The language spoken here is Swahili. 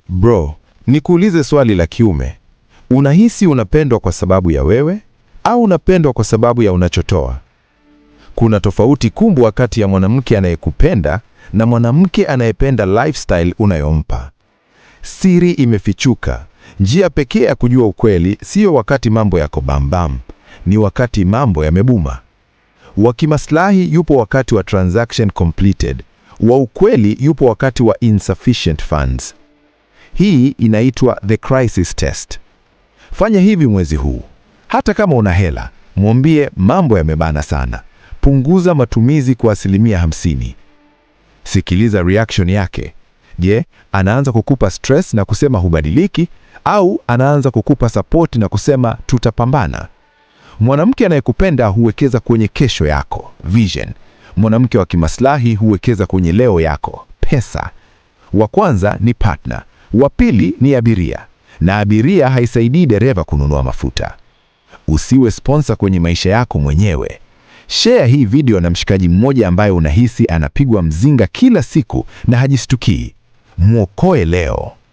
Bro, nikuulize swali la kiume. Unahisi unapendwa kwa sababu ya wewe au unapendwa kwa sababu ya unachotoa? Kuna tofauti kubwa kati ya mwanamke anayekupenda na mwanamke anayependa lifestyle unayompa. Siri imefichuka. Njia pekee ya kujua ukweli sio wakati mambo yako bambam, ni wakati mambo yamebuma. Wa kimaslahi yupo wakati wa transaction completed. Wa ukweli yupo wakati wa insufficient funds. Hii inaitwa the crisis test. Fanya hivi mwezi huu. Hata kama una hela, mwambie mambo yamebana sana. Punguza matumizi kwa 50%. Sikiliza reaction yake. Je, anaanza kukupa stress na kusema hubadiliki, au anaanza kukupa support na kusema tutapambana? Mwanamke anayekupenda huwekeza kwenye kesho yako, vision. Mwanamke wa kimaslahi huwekeza kwenye leo yako, pesa. Wa kwanza ni partner, wa pili ni abiria, na abiria haisaidii dereva kununua mafuta. Usiwe sponsor kwenye maisha yako mwenyewe. Share hii video na mshikaji mmoja ambaye unahisi anapigwa mzinga kila siku na hajistukii. Mwokoe leo.